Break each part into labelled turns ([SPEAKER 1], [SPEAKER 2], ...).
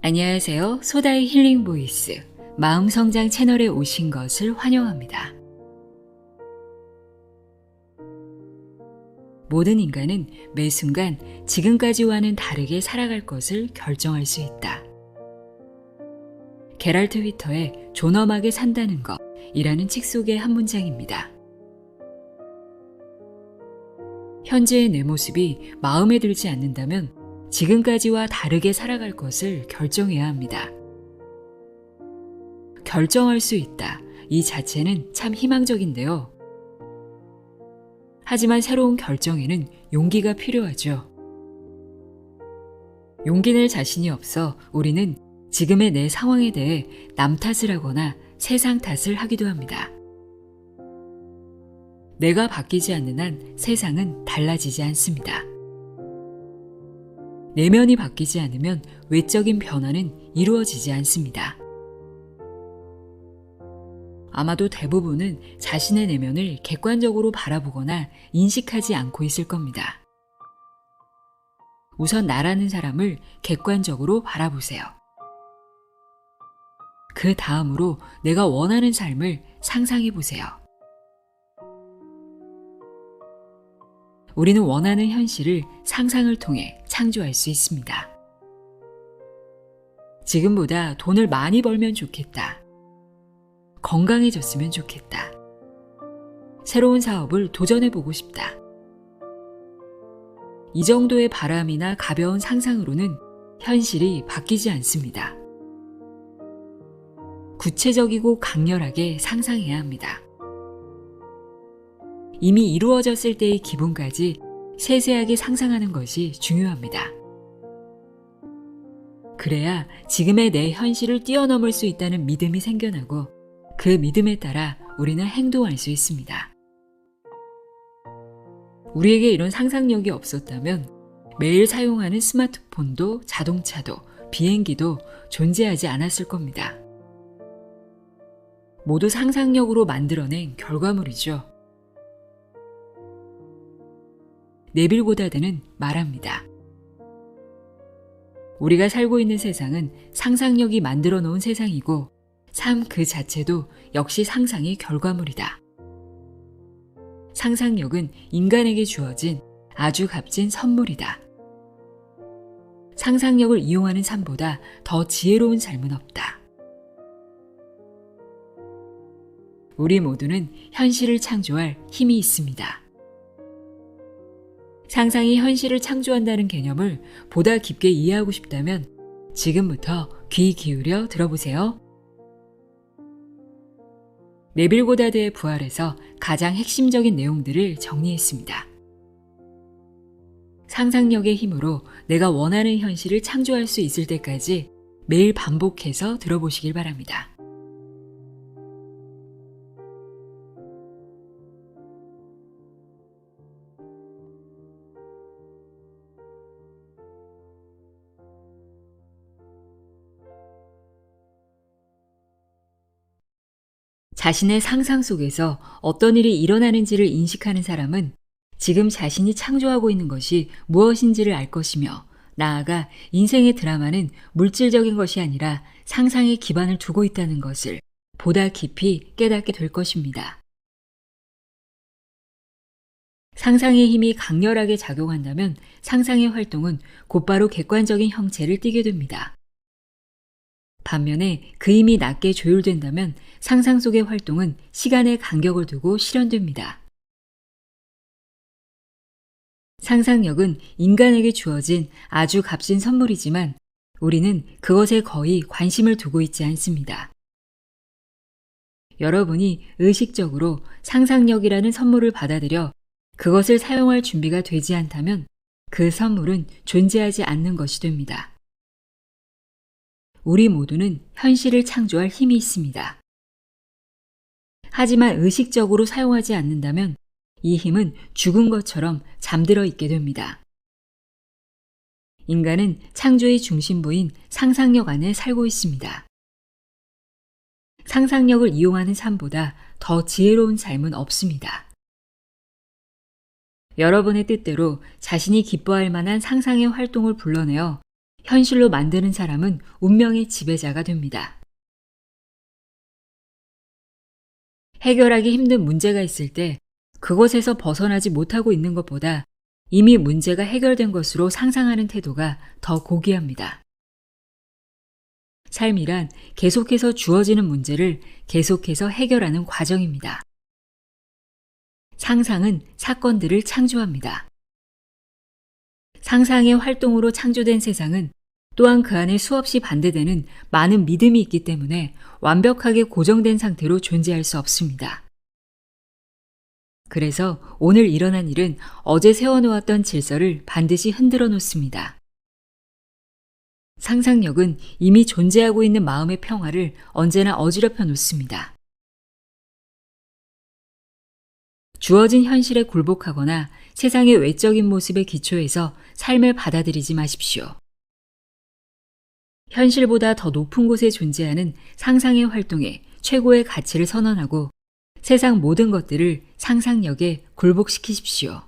[SPEAKER 1] 안녕하세요. 소다의 힐링 보이스 마음성장 채널에 오신 것을 환영합니다. 모든 인간은 매 순간 지금까지와는 다르게 살아갈 것을 결정할 수 있다. 게랄트 휘터의 존엄하게 산다는 것이라는 책 속의 한 문장입니다. 현재의 내 모습이 마음에 들지 않는다면 지금까지와 다르게 살아갈 것을 결정해야 합니다. 결정할 수 있다. 이 자체는 참 희망적인데요. 하지만 새로운 결정에는 용기가 필요하죠. 용기 낼 자신이 없어 우리는 지금의 내 상황에 대해 남 탓을 하거나 세상 탓을 하기도 합니다. 내가 바뀌지 않는 한 세상은 달라지지 않습니다. 내면이 바뀌지 않으면 외적인 변화는 이루어지지 않습니다. 아마도 대부분은 자신의 내면을 객관적으로 바라보거나 인식하지 않고 있을 겁니다. 우선 나라는 사람을 객관적으로 바라보세요. 그 다음으로 내가 원하는 삶을 상상해 보세요. 우리는 원하는 현실을 상상을 통해 창조할 수 있습니다. 지금보다 돈을 많이 벌면 좋겠다. 건강해졌으면 좋겠다. 새로운 사업을 도전해보고 싶다. 이 정도의 바람이나 가벼운 상상으로는 현실이 바뀌지 않습니다. 구체적이고 강렬하게 상상해야 합니다. 이미 이루어졌을 때의 기분까지 세세하게 상상하는 것이 중요합니다. 그래야 지금의 내 현실을 뛰어넘을 수 있다는 믿음이 생겨나고 그 믿음에 따라 우리는 행동할 수 있습니다. 우리에게 이런 상상력이 없었다면 매일 사용하는 스마트폰도 자동차도 비행기도 존재하지 않았을 겁니다. 모두 상상력으로 만들어낸 결과물이죠. 네빌 고다드는 말합니다. 우리가 살고 있는 세상은 상상력이 만들어 놓은 세상이고 삶 그 자체도 역시 상상의 결과물이다. 상상력은 인간에게 주어진 아주 값진 선물이다. 상상력을 이용하는 삶보다 더 지혜로운 삶은 없다. 우리 모두는 현실을 창조할 힘이 있습니다. 상상이 현실을 창조한다는 개념을 보다 깊게 이해하고 싶다면 지금부터 귀 기울여 들어보세요. 네빌 고다드의 부활에서 가장 핵심적인 내용들을 정리했습니다. 상상력의 힘으로 내가 원하는 현실을 창조할 수 있을 때까지 매일 반복해서 들어보시길 바랍니다. 자신의 상상 속에서 어떤 일이 일어나는지를 인식하는 사람은 지금 자신이 창조하고 있는 것이 무엇인지를 알 것이며 나아가 인생의 드라마는 물질적인 것이 아니라 상상에 기반을 두고 있다는 것을 보다 깊이 깨닫게 될 것입니다. 상상의 힘이 강렬하게 작용한다면 상상의 활동은 곧바로 객관적인 형체를 띠게 됩니다. 반면에 그 힘이 낮게 조율된다면 상상 속의 활동은 시간의 간격을 두고 실현됩니다. 상상력은 인간에게 주어진 아주 값진 선물이지만 우리는 그것에 거의 관심을 두고 있지 않습니다. 여러분이 의식적으로 상상력이라는 선물을 받아들여 그것을 사용할 준비가 되지 않다면 그 선물은 존재하지 않는 것이 됩니다. 우리 모두는 현실을 창조할 힘이 있습니다. 하지만 의식적으로 사용하지 않는다면 이 힘은 죽은 것처럼 잠들어 있게 됩니다. 인간은 창조의 중심부인 상상력 안에 살고 있습니다. 상상력을 이용하는 삶보다 더 지혜로운 삶은 없습니다. 여러분의 뜻대로 자신이 기뻐할 만한 상상의 활동을 불러내어 현실로 만드는 사람은 운명의 지배자가 됩니다. 해결하기 힘든 문제가 있을 때 그것에서 벗어나지 못하고 있는 것보다 이미 문제가 해결된 것으로 상상하는 태도가 더 고귀합니다. 삶이란 계속해서 주어지는 문제를 계속해서 해결하는 과정입니다. 상상은 사건들을 창조합니다. 상상의 활동으로 창조된 세상은 또한 그 안에 수없이 반대되는 많은 믿음이 있기 때문에 완벽하게 고정된 상태로 존재할 수 없습니다. 그래서 오늘 일어난 일은 어제 세워놓았던 질서를 반드시 흔들어 놓습니다. 상상력은 이미 존재하고 있는 마음의 평화를 언제나 어지럽혀 놓습니다. 주어진 현실에 굴복하거나 세상의 외적인 모습에 기초해서 삶을 받아들이지 마십시오. 현실보다 더 높은 곳에 존재하는 상상의 활동에 최고의 가치를 선언하고 세상 모든 것들을 상상력에 굴복시키십시오.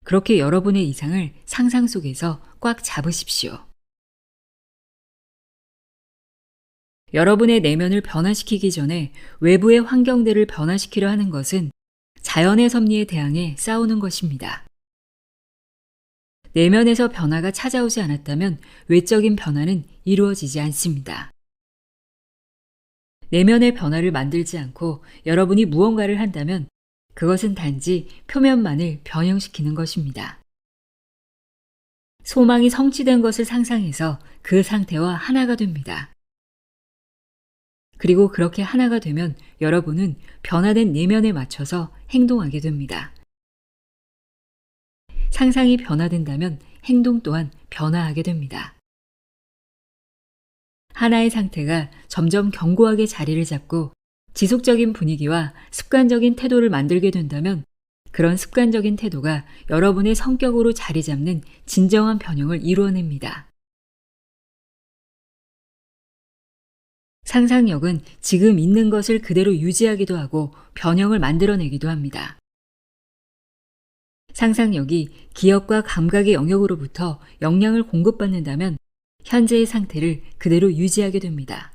[SPEAKER 1] 그렇게 여러분의 이상을 상상 속에서 꽉 잡으십시오. 여러분의 내면을 변화시키기 전에 외부의 환경들을 변화시키려 하는 것은 자연의 섭리에 대항해 싸우는 것입니다. 내면에서 변화가 찾아오지 않았다면 외적인 변화는 이루어지지 않습니다. 내면의 변화를 만들지 않고 여러분이 무언가를 한다면 그것은 단지 표면만을 변형시키는 것입니다. 소망이 성취된 것을 상상해서 그 상태와 하나가 됩니다. 그리고 그렇게 하나가 되면 여러분은 변화된 내면에 맞춰서 행동하게 됩니다. 상상이 변화된다면 행동 또한 변화하게 됩니다. 하나의 상태가 점점 견고하게 자리를 잡고 지속적인 분위기와 습관적인 태도를 만들게 된다면 그런 습관적인 태도가 여러분의 성격으로 자리 잡는 진정한 변형을 이루어냅니다. 상상력은 지금 있는 것을 그대로 유지하기도 하고 변형을 만들어내기도 합니다. 상상력이 기억과 감각의 영역으로부터 영향을 공급받는다면 현재의 상태를 그대로 유지하게 됩니다.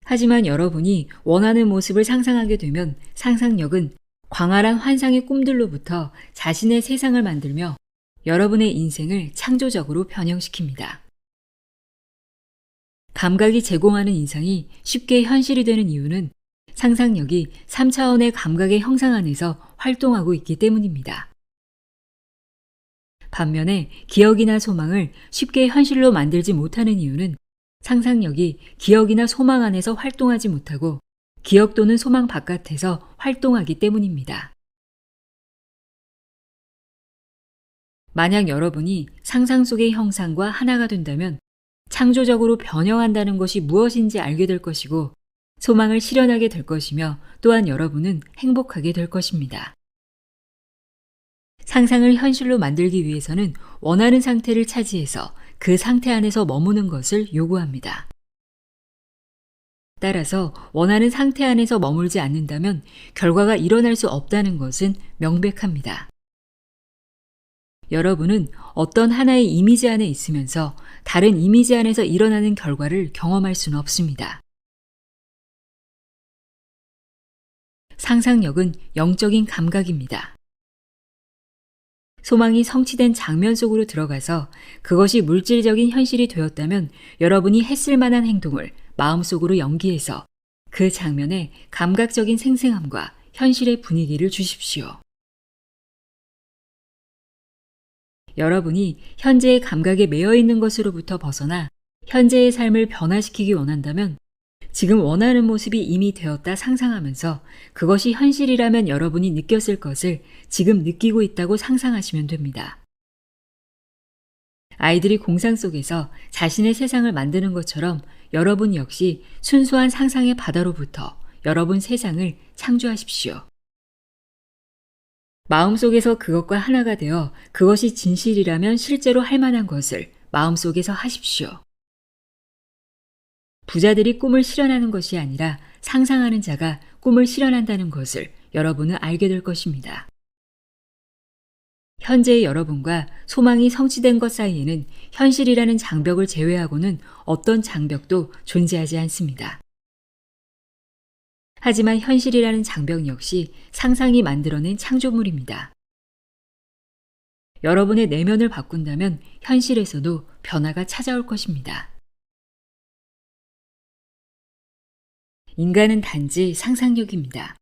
[SPEAKER 1] 하지만 여러분이 원하는 모습을 상상하게 되면 상상력은 광활한 환상의 꿈들로부터 자신의 세상을 만들며 여러분의 인생을 창조적으로 변형시킵니다. 감각이 제공하는 인상이 쉽게 현실이 되는 이유는 상상력이 3차원의 감각의 형상 안에서 활동하고 있기 때문입니다. 반면에 기억이나 소망을 쉽게 현실로 만들지 못하는 이유는 상상력이 기억이나 소망 안에서 활동하지 못하고 기억 또는 소망 바깥에서 활동하기 때문입니다. 만약 여러분이 상상 속의 형상과 하나가 된다면 창조적으로 변형한다는 것이 무엇인지 알게 될 것이고 소망을 실현하게 될 것이며 또한 여러분은 행복하게 될 것입니다. 상상을 현실로 만들기 위해서는 원하는 상태를 차지해서 그 상태 안에서 머무는 것을 요구합니다. 따라서 원하는 상태 안에서 머물지 않는다면 결과가 일어날 수 없다는 것은 명백합니다. 여러분은 어떤 하나의 이미지 안에 있으면서 다른 이미지 안에서 일어나는 결과를 경험할 수는 없습니다. 상상력은 영적인 감각입니다. 소망이 성취된 장면 속으로 들어가서 그것이 물질적인 현실이 되었다면 여러분이 했을 만한 행동을 마음속으로 연기해서 그 장면에 감각적인 생생함과 현실의 분위기를 주십시오. 여러분이 현재의 감각에 매여 있는 것으로부터 벗어나 현재의 삶을 변화시키기 원한다면 지금 원하는 모습이 이미 되었다 상상하면서 그것이 현실이라면 여러분이 느꼈을 것을 지금 느끼고 있다고 상상하시면 됩니다. 아이들이 공상 속에서 자신의 세상을 만드는 것처럼 여러분 역시 순수한 상상의 바다로부터 여러분 세상을 창조하십시오. 마음속에서 그것과 하나가 되어 그것이 진실이라면 실제로 할 만한 것을 마음속에서 하십시오. 부자들이 꿈을 실현하는 것이 아니라 상상하는 자가 꿈을 실현한다는 것을 여러분은 알게 될 것입니다. 현재의 여러분과 소망이 성취된 것 사이에는 현실이라는 장벽을 제외하고는 어떤 장벽도 존재하지 않습니다. 하지만 현실이라는 장벽 역시 상상이 만들어낸 창조물입니다. 여러분의 내면을 바꾼다면 현실에서도 변화가 찾아올 것입니다. 인간은 단지 상상력입니다.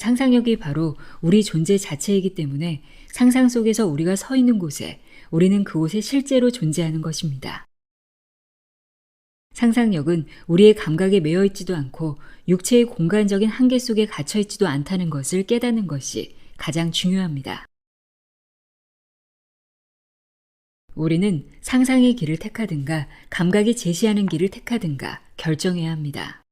[SPEAKER 1] 상상력이 바로 우리 존재 자체이기 때문에 상상 속에서 우리가 서 있는 곳에 우리는 그곳에 실제로 존재하는 것입니다. 상상력은 우리의 감각에 매여 있지도 않고 육체의 공간적인 한계 속에 갇혀 있지도 않다는 것을 깨닫는 것이 가장 중요합니다. 우리는 상상의 길을 택하든가 감각이 제시하는 길을 택하든가 결정해야 합니다.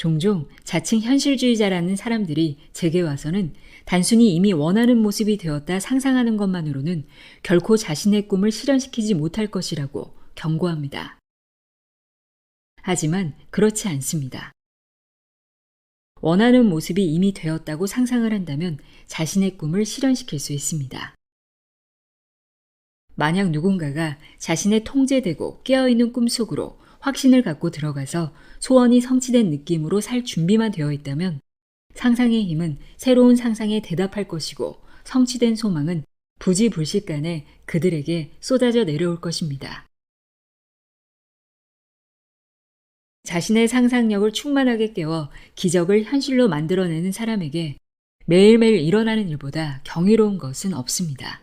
[SPEAKER 1] 종종 자칭 현실주의자라는 사람들이 제게 와서는 단순히 이미 원하는 모습이 되었다 상상하는 것만으로는 결코 자신의 꿈을 실현시키지 못할 것이라고 경고합니다. 하지만 그렇지 않습니다. 원하는 모습이 이미 되었다고 상상을 한다면 자신의 꿈을 실현시킬 수 있습니다. 만약 누군가가 자신의 통제되고 깨어있는 꿈속으로 확신을 갖고 들어가서 소원이 성취된 느낌으로 살 준비만 되어 있다면 상상의 힘은 새로운 상상에 대답할 것이고 성취된 소망은 부지불식간에 그들에게 쏟아져 내려올 것입니다. 자신의 상상력을 충만하게 깨워 기적을 현실로 만들어내는 사람에게 매일매일 일어나는 일보다 경이로운 것은 없습니다.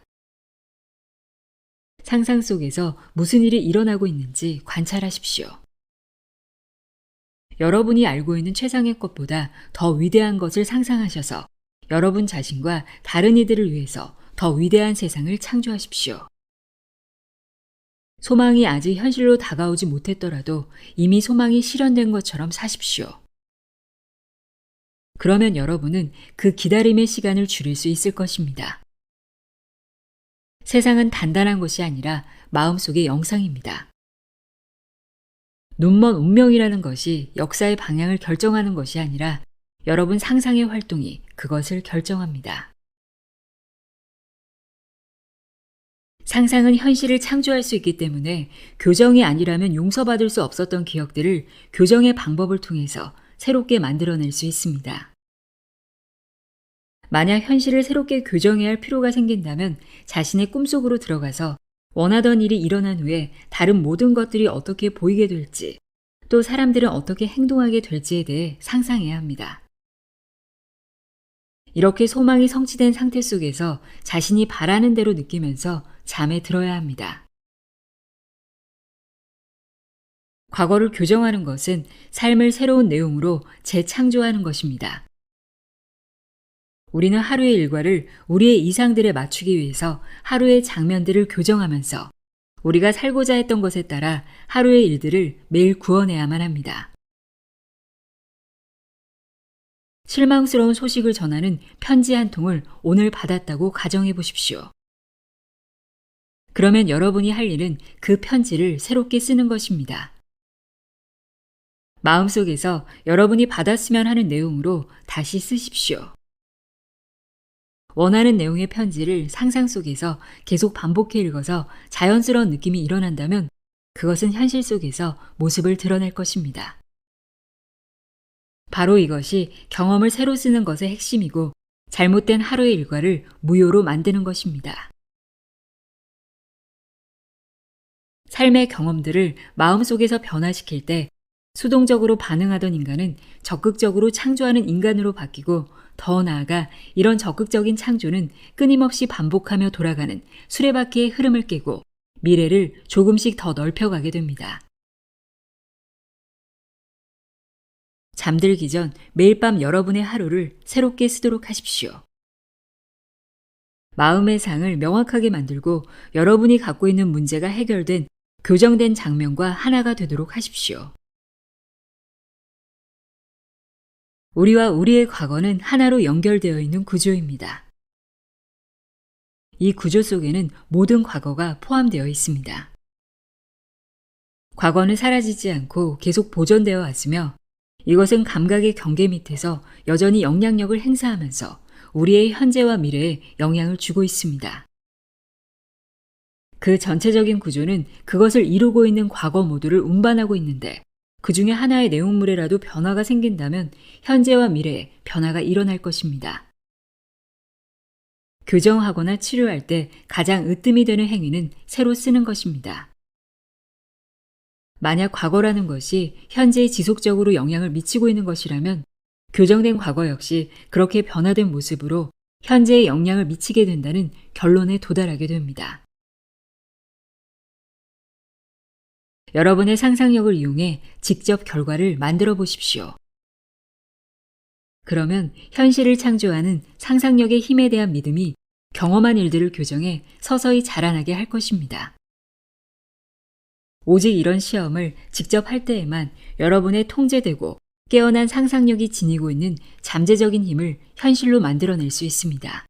[SPEAKER 1] 상상 속에서 무슨 일이 일어나고 있는지 관찰하십시오. 여러분이 알고 있는 최상의 것보다 더 위대한 것을 상상하셔서 여러분 자신과 다른 이들을 위해서 더 위대한 세상을 창조하십시오. 소망이 아직 현실로 다가오지 못했더라도 이미 소망이 실현된 것처럼 사십시오. 그러면 여러분은 그 기다림의 시간을 줄일 수 있을 것입니다. 세상은 단단한 것이 아니라 마음속의 영상입니다. 눈먼 운명이라는 것이 역사의 방향을 결정하는 것이 아니라 여러분 상상의 활동이 그것을 결정합니다. 상상은 현실을 창조할 수 있기 때문에 교정이 아니라면 용서받을 수 없었던 기억들을 교정의 방법을 통해서 새롭게 만들어낼 수 있습니다. 만약 현실을 새롭게 교정해야 할 필요가 생긴다면 자신의 꿈속으로 들어가서 원하던 일이 일어난 후에 다른 모든 것들이 어떻게 보이게 될지, 또 사람들은 어떻게 행동하게 될지에 대해 상상해야 합니다. 이렇게 소망이 성취된 상태 속에서 자신이 바라는 대로 느끼면서 잠에 들어야 합니다. 과거를 교정하는 것은 삶을 새로운 내용으로 재창조하는 것입니다. 우리는 하루의 일과를 우리의 이상들에 맞추기 위해서 하루의 장면들을 교정하면서 우리가 살고자 했던 것에 따라 하루의 일들을 매일 구워내야만 합니다. 실망스러운 소식을 전하는 편지 한 통을 오늘 받았다고 가정해 보십시오. 그러면 여러분이 할 일은 그 편지를 새롭게 쓰는 것입니다. 마음속에서 여러분이 받았으면 하는 내용으로 다시 쓰십시오. 원하는 내용의 편지를 상상 속에서 계속 반복해 읽어서 자연스러운 느낌이 일어난다면 그것은 현실 속에서 모습을 드러낼 것입니다. 바로 이것이 경험을 새로 쓰는 것의 핵심이고 잘못된 하루의 일과를 무효로 만드는 것입니다. 삶의 경험들을 마음속에서 변화시킬 때 수동적으로 반응하던 인간은 적극적으로 창조하는 인간으로 바뀌고 더 나아가 이런 적극적인 창조는 끊임없이 반복하며 돌아가는 수레바퀴의 흐름을 깨고 미래를 조금씩 더 넓혀가게 됩니다. 잠들기 전 매일 밤 여러분의 하루를 새롭게 쓰도록 하십시오. 마음의 상을 명확하게 만들고 여러분이 갖고 있는 문제가 해결된 교정된 장면과 하나가 되도록 하십시오. 우리와 우리의 과거는 하나로 연결되어 있는 구조입니다. 이 구조 속에는 모든 과거가 포함되어 있습니다. 과거는 사라지지 않고 계속 보존되어 왔으며 이것은 감각의 경계 밑에서 여전히 영향력을 행사하면서 우리의 현재와 미래에 영향을 주고 있습니다. 그 전체적인 구조는 그것을 이루고 있는 과거 모두를 운반하고 있는데 그 중에 하나의 내용물에라도 변화가 생긴다면 현재와 미래에 변화가 일어날 것입니다. 교정하거나 치료할 때 가장 으뜸이 되는 행위는 새로 쓰는 것입니다. 만약 과거라는 것이 현재에 지속적으로 영향을 미치고 있는 것이라면 교정된 과거 역시 그렇게 변화된 모습으로 현재에 영향을 미치게 된다는 결론에 도달하게 됩니다. 여러분의 상상력을 이용해 직접 결과를 만들어 보십시오. 그러면 현실을 창조하는 상상력의 힘에 대한 믿음이 경험한 일들을 교정해 서서히 자라나게 할 것입니다. 오직 이런 시험을 직접 할 때에만 여러분의 통제되고 깨어난 상상력이 지니고 있는 잠재적인 힘을 현실로 만들어낼 수 있습니다.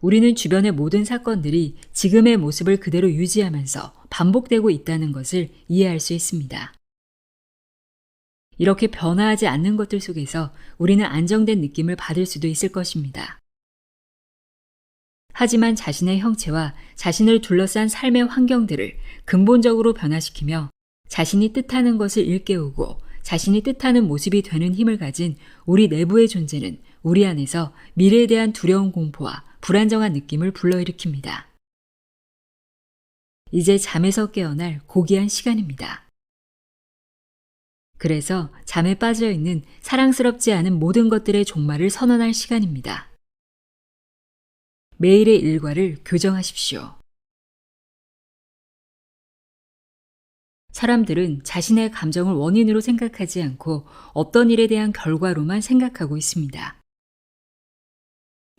[SPEAKER 1] 우리는 주변의 모든 사건들이 지금의 모습을 그대로 유지하면서 반복되고 있다는 것을 이해할 수 있습니다. 이렇게 변화하지 않는 것들 속에서 우리는 안정된 느낌을 받을 수도 있을 것입니다. 하지만 자신의 형체와 자신을 둘러싼 삶의 환경들을 근본적으로 변화시키며 자신이 뜻하는 것을 일깨우고 자신이 뜻하는 모습이 되는 힘을 가진 우리 내부의 존재는 우리 안에서 미래에 대한 두려운 공포와 불안정한 느낌을 불러일으킵니다. 이제 잠에서 깨어날 고귀한 시간입니다. 그래서 잠에 빠져 있는 사랑스럽지 않은 모든 것들의 종말을 선언할 시간입니다. 매일의 일과를 교정하십시오. 사람들은 자신의 감정을 원인으로 생각하지 않고 어떤 일에 대한 결과로만 생각하고 있습니다.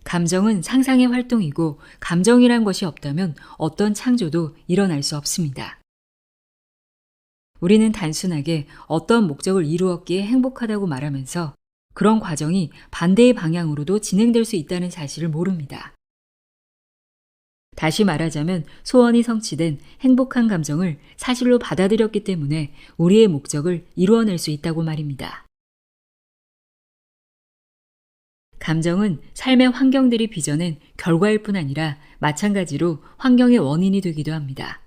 [SPEAKER 1] 감정은 상상의 활동이고 감정이란 것이 없다면 어떤 창조도 일어날 수 없습니다. 우리는 단순하게 어떤 목적을 이루었기에 행복하다고 말하면서 그런 과정이 반대의 방향으로도 진행될 수 있다는 사실을 모릅니다. 다시 말하자면 소원이 성취된 행복한 감정을 사실로 받아들였기 때문에 우리의 목적을 이루어낼 수 있다고 말입니다. 감정은 삶의 환경들이 빚어낸 결과일 뿐 아니라 마찬가지로 환경의 원인이 되기도 합니다.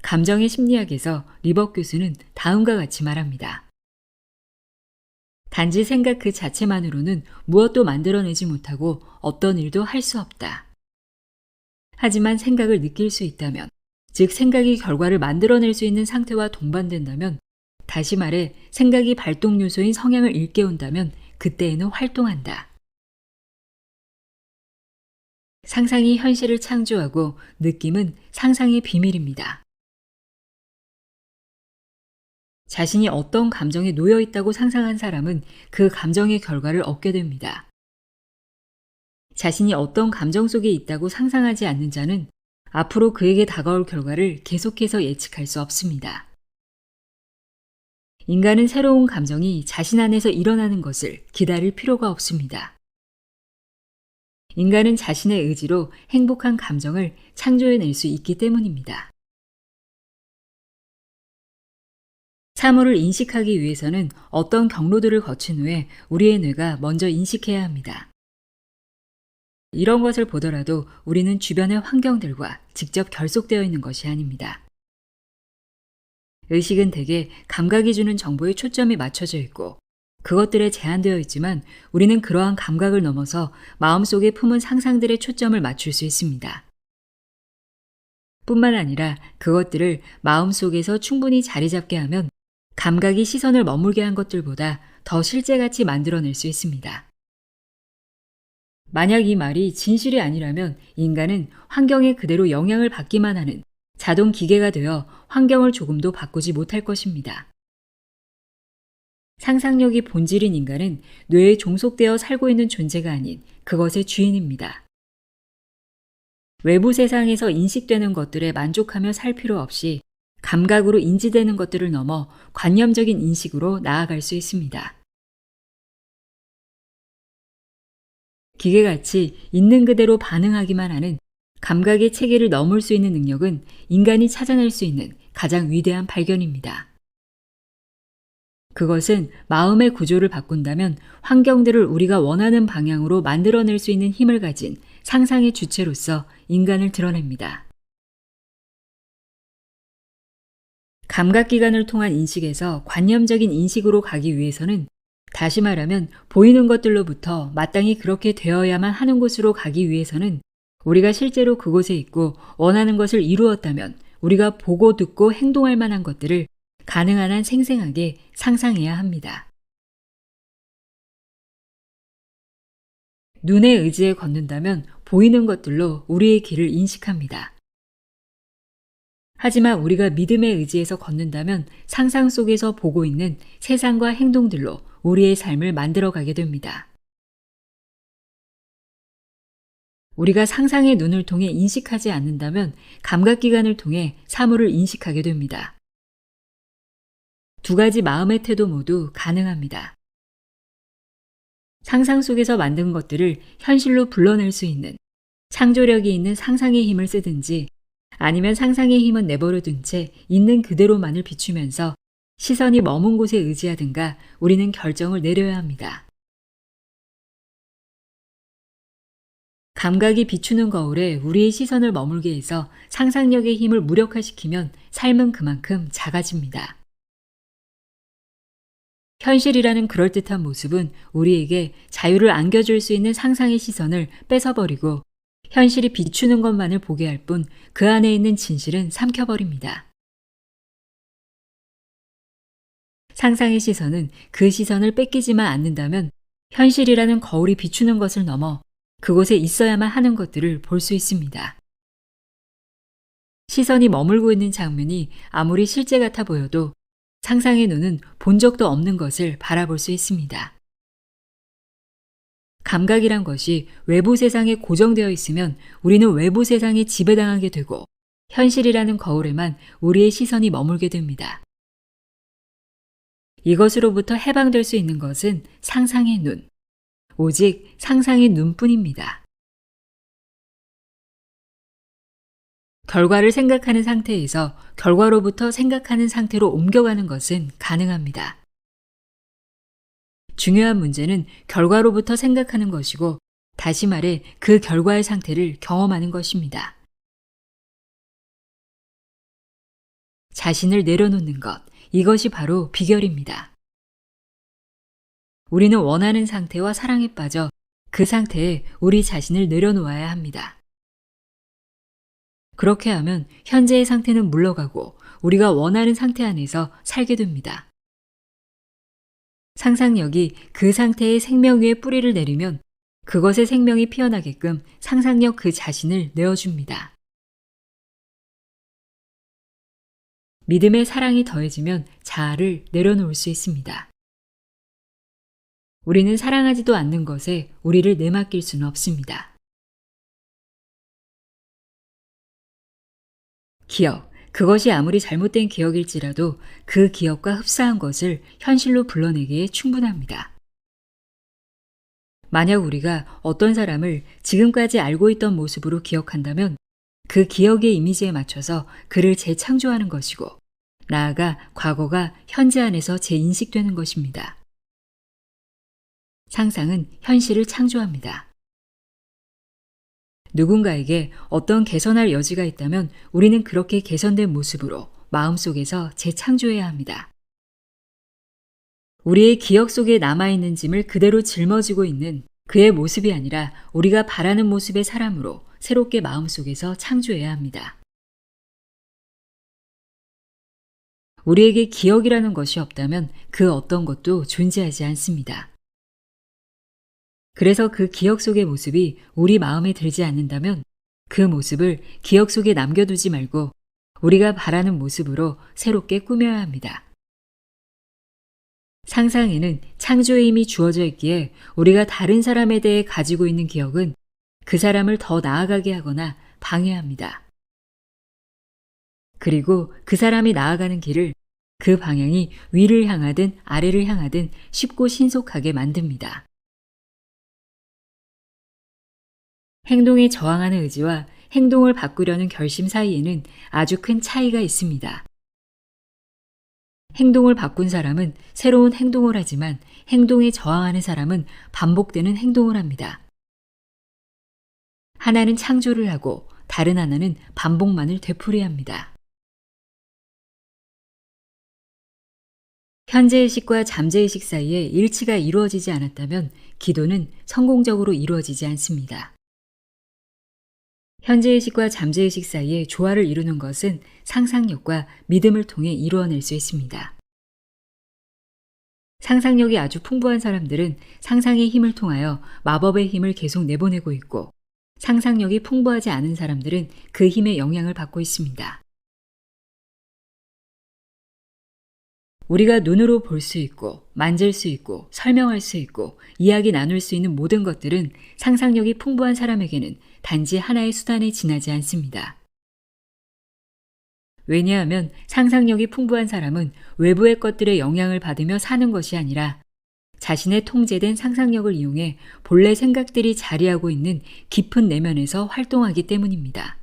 [SPEAKER 1] 감정의 심리학에서 리버 교수는 다음과 같이 말합니다. 단지 생각 그 자체만으로는 무엇도 만들어내지 못하고 어떤 일도 할 수 없다. 하지만 생각을 느낄 수 있다면, 즉 생각이 결과를 만들어낼 수 있는 상태와 동반된다면, 다시 말해 생각이 발동 요소인 성향을 일깨운다면 그때에는 활동한다. 상상이 현실을 창조하고 느낌은 상상의 비밀입니다. 자신이 어떤 감정에 놓여 있다고 상상한 사람은 그 감정의 결과를 얻게 됩니다. 자신이 어떤 감정 속에 있다고 상상하지 않는 자는 앞으로 그에게 다가올 결과를 계속해서 예측할 수 없습니다. 인간은 새로운 감정이 자신 안에서 일어나는 것을 기다릴 필요가 없습니다. 인간은 자신의 의지로 행복한 감정을 창조해낼 수 있기 때문입니다. 사물을 인식하기 위해서는 어떤 경로들을 거친 후에 우리의 뇌가 먼저 인식해야 합니다. 이런 것을 보더라도 우리는 주변의 환경들과 직접 결속되어 있는 것이 아닙니다. 의식은 대개 감각이 주는 정보에 초점이 맞춰져 있고 그것들에 제한되어 있지만 우리는 그러한 감각을 넘어서 마음속에 품은 상상들의 초점을 맞출 수 있습니다. 뿐만 아니라 그것들을 마음속에서 충분히 자리 잡게 하면 감각이 시선을 머물게 한 것들보다 더 실제같이 만들어낼 수 있습니다. 만약 이 말이 진실이 아니라면 인간은 환경에 그대로 영향을 받기만 하는 자동 기계가 되어 환경을 조금도 바꾸지 못할 것입니다. 상상력이 본질인 인간은 뇌에 종속되어 살고 있는 존재가 아닌 그것의 주인입니다. 외부 세상에서 인식되는 것들에 만족하며 살 필요 없이 감각으로 인지되는 것들을 넘어 관념적인 인식으로 나아갈 수 있습니다. 기계같이 있는 그대로 반응하기만 하는 감각의 체계를 넘을 수 있는 능력은 인간이 찾아낼 수 있는 가장 위대한 발견입니다. 그것은 마음의 구조를 바꾼다면 환경들을 우리가 원하는 방향으로 만들어낼 수 있는 힘을 가진 상상의 주체로서 인간을 드러냅니다. 감각기관을 통한 인식에서 관념적인 인식으로 가기 위해서는, 다시 말하면 보이는 것들로부터 마땅히 그렇게 되어야만 하는 곳으로 가기 위해서는, 우리가 실제로 그곳에 있고 원하는 것을 이루었다면 우리가 보고 듣고 행동할 만한 것들을 가능한 한 생생하게 상상해야 합니다. 눈의 의지에 걷는다면 보이는 것들로 우리의 길을 인식합니다. 하지만 우리가 믿음의 의지에서 걷는다면 상상 속에서 보고 있는 세상과 행동들로 우리의 삶을 만들어가게 됩니다. 우리가 상상의 눈을 통해 인식하지 않는다면 감각기관을 통해 사물을 인식하게 됩니다. 두 가지 마음의 태도 모두 가능합니다. 상상 속에서 만든 것들을 현실로 불러낼 수 있는 창조력이 있는 상상의 힘을 쓰든지, 아니면 상상의 힘은 내버려 둔 채 있는 그대로만을 비추면서 시선이 머문 곳에 의지하든가 우리는 결정을 내려야 합니다. 감각이 비추는 거울에 우리의 시선을 머물게 해서 상상력의 힘을 무력화시키면 삶은 그만큼 작아집니다. 현실이라는 그럴듯한 모습은 우리에게 자유를 안겨줄 수 있는 상상의 시선을 뺏어버리고 현실이 비추는 것만을 보게 할 뿐 그 안에 있는 진실은 삼켜버립니다. 상상의 시선은 그 시선을 뺏기지만 않는다면 현실이라는 거울이 비추는 것을 넘어 그곳에 있어야만 하는 것들을 볼 수 있습니다. 시선이 머물고 있는 장면이 아무리 실제 같아 보여도 상상의 눈은 본 적도 없는 것을 바라볼 수 있습니다. 감각이란 것이 외부 세상에 고정되어 있으면 우리는 외부 세상에 지배당하게 되고 현실이라는 거울에만 우리의 시선이 머물게 됩니다. 이것으로부터 해방될 수 있는 것은 상상의 눈, 오직 상상의 눈뿐입니다. 결과를 생각하는 상태에서 결과로부터 생각하는 상태로 옮겨가는 것은 가능합니다. 중요한 문제는 결과로부터 생각하는 것이고, 다시 말해 그 결과의 상태를 경험하는 것입니다. 자신을 내려놓는 것, 이것이 바로 비결입니다. 우리는 원하는 상태와 사랑에 빠져 그 상태에 우리 자신을 내려놓아야 합니다. 그렇게 하면 현재의 상태는 물러가고 우리가 원하는 상태 안에서 살게 됩니다. 상상력이 그 상태의 생명 위에 뿌리를 내리면 그것의 생명이 피어나게끔 상상력 그 자신을 내어줍니다. 믿음의 사랑이 더해지면 자아를 내려놓을 수 있습니다. 우리는 사랑하지도 않는 것에 우리를 내맡길 수는 없습니다. 기억, 그것이 아무리 잘못된 기억일지라도 그 기억과 흡사한 것을 현실로 불러내기에 충분합니다. 만약 우리가 어떤 사람을 지금까지 알고 있던 모습으로 기억한다면 그 기억의 이미지에 맞춰서 그를 재창조하는 것이고, 나아가 과거가 현재 안에서 재인식되는 것입니다. 상상은 현실을 창조합니다. 누군가에게 어떤 개선할 여지가 있다면 우리는 그렇게 개선된 모습으로 마음속에서 재창조해야 합니다. 우리의 기억 속에 남아있는 짐을 그대로 짊어지고 있는 그의 모습이 아니라 우리가 바라는 모습의 사람으로 새롭게 마음속에서 창조해야 합니다. 우리에게 기억이라는 것이 없다면 그 어떤 것도 존재하지 않습니다. 그래서 그 기억 속의 모습이 우리 마음에 들지 않는다면 그 모습을 기억 속에 남겨두지 말고 우리가 바라는 모습으로 새롭게 꾸며야 합니다. 상상에는 창조의 힘이 주어져 있기에 우리가 다른 사람에 대해 가지고 있는 기억은 그 사람을 더 나아가게 하거나 방해합니다. 그리고 그 사람이 나아가는 길을, 그 방향이 위를 향하든 아래를 향하든 쉽고 신속하게 만듭니다. 행동에 저항하는 의지와 행동을 바꾸려는 결심 사이에는 아주 큰 차이가 있습니다. 행동을 바꾼 사람은 새로운 행동을 하지만 행동에 저항하는 사람은 반복되는 행동을 합니다. 하나는 창조를 하고 다른 하나는 반복만을 되풀이합니다. 현재의식과 잠재의식 사이에 일치가 이루어지지 않았다면 기도는 성공적으로 이루어지지 않습니다. 현재의식과 잠재의식 사이에 조화를 이루는 것은 상상력과 믿음을 통해 이루어낼 수 있습니다. 상상력이 아주 풍부한 사람들은 상상의 힘을 통하여 마법의 힘을 계속 내보내고 있고, 상상력이 풍부하지 않은 사람들은 그 힘의 영향을 받고 있습니다. 우리가 눈으로 볼 수 있고, 만질 수 있고, 설명할 수 있고, 이야기 나눌 수 있는 모든 것들은 상상력이 풍부한 사람에게는 단지 하나의 수단에 지나지 않습니다. 왜냐하면 상상력이 풍부한 사람은 외부의 것들의 영향을 받으며 사는 것이 아니라 자신의 통제된 상상력을 이용해 본래 생각들이 자리하고 있는 깊은 내면에서 활동하기 때문입니다.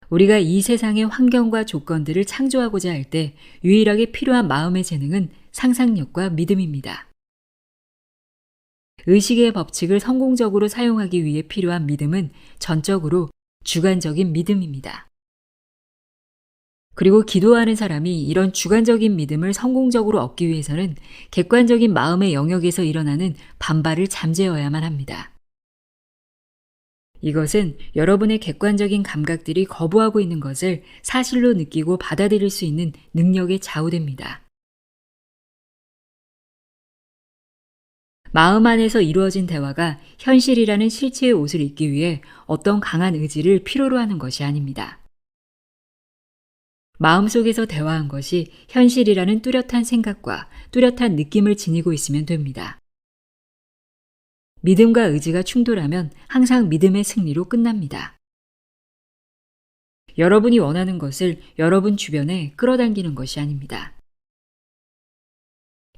[SPEAKER 1] 우리가 이 세상의 환경과 조건들을 창조하고자 할 때 유일하게 필요한 마음의 재능은 상상력과 믿음입니다. 의식의 법칙을 성공적으로 사용하기 위해 필요한 믿음은 전적으로 주관적인 믿음입니다. 그리고 기도하는 사람이 이런 주관적인 믿음을 성공적으로 얻기 위해서는 객관적인 마음의 영역에서 일어나는 반발을 잠재워야만 합니다. 이것은 여러분의 객관적인 감각들이 거부하고 있는 것을 사실로 느끼고 받아들일 수 있는 능력에 좌우됩니다. 마음 안에서 이루어진 대화가 현실이라는 실체의 옷을 입기 위해 어떤 강한 의지를 필요로 하는 것이 아닙니다. 마음속에서 대화한 것이 현실이라는 뚜렷한 생각과 뚜렷한 느낌을 지니고 있으면 됩니다. 믿음과 의지가 충돌하면 항상 믿음의 승리로 끝납니다. 여러분이 원하는 것을 여러분 주변에 끌어당기는 것이 아닙니다.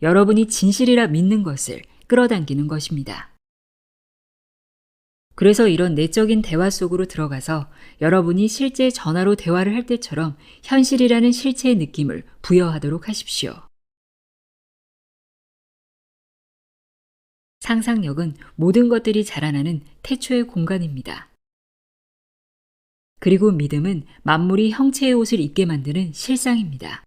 [SPEAKER 1] 여러분이 진실이라 믿는 것을 끌어당기는 것입니다. 그래서 이런 내적인 대화 속으로 들어가서 여러분이 실제 전화로 대화를 할 때처럼 현실이라는 실체의 느낌을 부여하도록 하십시오. 상상력은 모든 것들이 자라나는 태초의 공간입니다. 그리고 믿음은 만물이 형체의 옷을 입게 만드는 실상입니다.